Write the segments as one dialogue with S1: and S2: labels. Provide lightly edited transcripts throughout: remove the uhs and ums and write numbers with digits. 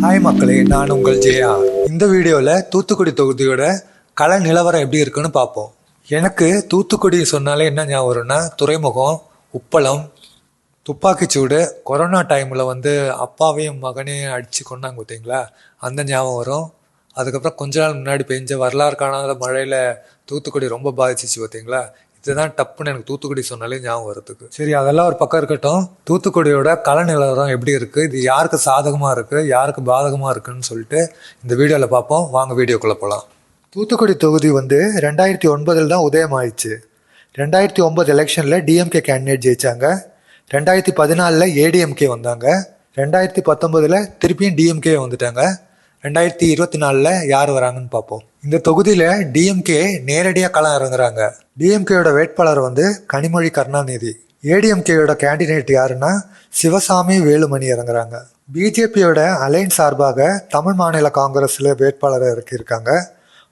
S1: Hi மக்களே, நான் உங்கள் ஜெயா. இந்த வீடியோவில் தூத்துக்குடி தொகுதியோட கள நிலவரம் எப்படி இருக்குன்னு பார்ப்போம். எனக்கு தூத்துக்குடி சொன்னாலே என்ன ஞாபகம் வரும்னா, துறைமுகம், உப்பளம், துப்பாக்கிச்சூடு, கொரோனா டைமில் அப்பாவையும் மகனையும் அடித்து கொண்டாங்க பார்த்தீங்களா, அந்த ஞாபகம் வரும். அதுக்கப்புறம் கொஞ்ச நாள் முன்னாடி பெஞ்ச வரலாறு காணாத மழையில் தூத்துக்குடி ரொம்ப பாதிச்சிச்சு பார்த்தீங்களா. இதுதான் டப்புன்னு எனக்கு தூத்துக்குடி சொன்னாலே ஞாபகம் வரதுக்கு. சரி, அதெல்லாம் ஒரு பக்கம் இருக்கட்டும். தூத்துக்குடியோட கள நிலவரம் எப்படி இருக்குது, இது யாருக்கு சாதகமாக இருக்குது, யாருக்கு பாதகமாக இருக்குன்னு சொல்லிட்டு இந்த வீடியோவில் பார்ப்போம். வாங்க வீடியோக்குள்ளே போகலாம். தூத்துக்குடி தொகுதி 2009 தான் உதயமாயிடுச்சு. 2009 எலெக்ஷனில் டிஎம்கே கேண்டிடேட் ஜெயிச்சாங்க. 2014 ஏடிஎம்கே வந்தாங்க. 2019 திருப்பியும் டிஎம்கே வந்துட்டாங்க. 2024 யார் வராங்கன்னு பார்ப்போம். இந்த தொகுதியில் டிஎம்கே நேரடியாக களம் இறங்குறாங்க. டிஎம்கேயோட வேட்பாளர் கனிமொழி கருணாநிதி. ஏடிஎம்கேயோட கேண்டிடேட் யாருன்னா சிவசாமி வேலுமணி இறங்குறாங்க. பிஜேபியோட அலைன்ஸ் சார்பாக தமிழ் மாநில காங்கிரஸில் வேட்பாளரை இறக்கியிருக்காங்க.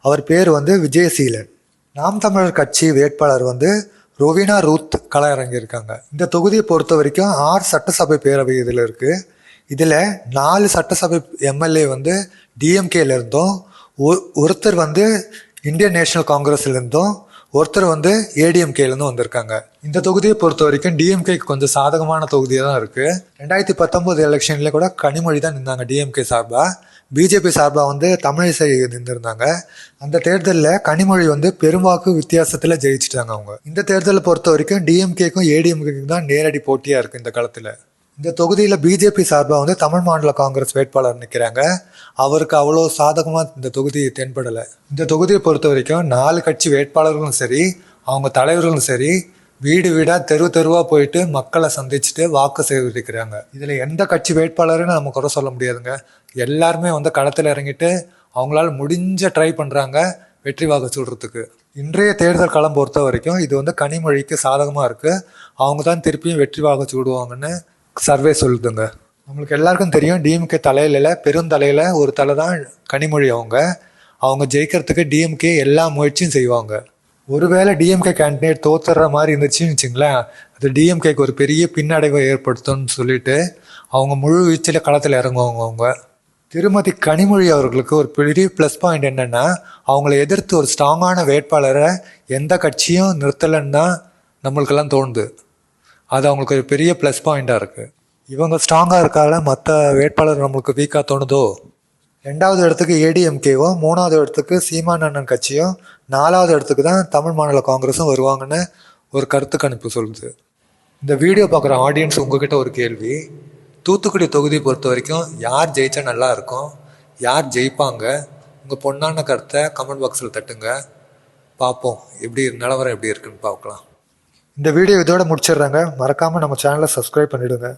S1: அவர் பேர் விஜயசீலன். நாம் தமிழர் கட்சி வேட்பாளர் ரோவினா ரூத் களம் இறங்கியிருக்காங்க. இந்த தொகுதியை பொறுத்த வரைக்கும் 6 சட்டசபை பேரவை இதில் இருக்குது. இதில் 4 சட்டசபை எம்எல்ஏ டிஎம்கேல இருந்தும், ஒருத்தர் இந்தியன் நேஷனல் காங்கிரஸ்ல இருந்தும், ஒருத்தர் ஏடிஎம்கேலேருந்து வந்திருக்காங்க. இந்த தொகுதியை பொறுத்த வரைக்கும் டிஎம்கேக்கு கொஞ்சம் சாதகமான தொகுதியாக தான் இருக்குது. 2019 எலெக்ஷன்ல கூட கனிமொழி தான் நின்றாங்க டிஎம்கே சார்பாக. பிஜேபி சார்பாக தமிழிசை நின்றுருந்தாங்க. அந்த தேர்தலில் கனிமொழி பெரும்பாக்கு வித்தியாசத்தில் ஜெயிச்சிட்டாங்க அவங்க. இந்த தேர்தலை பொறுத்த வரைக்கும் டிஎம்கேக்கும் ஏடிஎம்கேக்கும் தான் நேரடி போட்டியாக இருக்குது இந்த காலத்தில். இந்த தொகுதியில் பிஜேபி சார்பாக தமிழ் மாநில காங்கிரஸ் வேட்பாளர் நிற்கிறாங்க. அவருக்கு அவ்வளோ சாதகமாக இந்த தொகுதி தென்படலை. இந்த தொகுதியை பொறுத்த வரைக்கும் 4 கட்சி வேட்பாளர்களும் சரி, அவங்க தலைவர்களும் சரி, வீடு வீடாக தெருவாக போயிட்டு மக்களை சந்திச்சுட்டு வாக்கு சேகரிக்கிறாங்க. இதில் எந்த கட்சி வேட்பாளருன்னு நம்ம குறை சொல்ல முடியாதுங்க. எல்லாருமே களத்தில் இறங்கிட்டு அவங்களால முடிஞ்ச ட்ரை பண்ணுறாங்க வெற்றி வாக்கு சூடுறதுக்கு. இன்றைய தேர்தல் களம் பொறுத்த வரைக்கும் இது கனிமொழிக்கு சாதகமாக இருக்குது. அவங்க தான் திருப்பியும் வெற்றி வாக்கு சூடுவாங்கன்னு சர்வே சொல்லுதுங்க. நம்மளுக்கு எல்லாருக்கும் தெரியும், டிஎம்கே தலையில பெருந்தலையில் ஒரு தலை தான் கனிமொழி. அவங்க ஜெயிக்கிறதுக்கு டிஎம்கே எல்லா முயற்சியும் செய்வாங்க. ஒருவேளை டிஎம்கே கேண்டிடேட் தோத்துற மாதிரி இருந்துச்சுன்னு வச்சுங்களேன், அது டிஎம்கேக்கு ஒரு பெரிய பின்னடைவை ஏற்படுத்தும்னு சொல்லிட்டு அவங்க முழு வீச்சில் களத்தில் இறங்குவாங்க. அவங்க திருமதி கனிமொழி அவர்களுக்கு ஒரு பெரிய ப்ளஸ் பாயிண்ட் என்னென்னா, அவங்கள எதிர்த்து ஒரு ஸ்ட்ராங்கான வேட்பாளரை எந்த கட்சியும் நிறுத்தலைன்னு தான் நம்மளுக்கெல்லாம் தோணுது. அது அவங்களுக்கு ஒரு பெரிய ப்ளஸ் பாயிண்டாக இருக்குது. இவங்க ஸ்ட்ராங்காக இருக்கால மற்ற வேட்பாளர் நம்மளுக்கு வீக்காக தோணுதோ. 2வது இடத்துக்கு ஏடிஎம்கேவும், 3வது இடத்துக்கு சீமான் அண்ணன் கட்சியும், 4வது இடத்துக்கு தான் தமிழ் மாநில காங்கிரஸும் வருவாங்கன்னு ஒரு கருத்து கணிப்பு சொல்லுது. இந்த வீடியோ பார்க்குற ஆடியன்ஸ் உங்ககிட்ட ஒரு கேள்வி. தூத்துக்குடி தொகுதியை பொறுத்த வரைக்கும் யார் ஜெயிச்சா நல்லா இருக்கும், யார் ஜெயிப்பாங்க, உங்கள் பொண்ணான கருத்தை கமெண்ட் பாக்ஸில் தட்டுங்க. பார்ப்போம் நிலவரம் எப்படி இருக்குன்னு பார்க்கலாம். இந்த வீடியோ இதோட முடிச்சிடுறாங்க. மறக்காமல் நம்ம சேனலை சப்ஸ்கிரைப் பண்ணிவிடுங்க.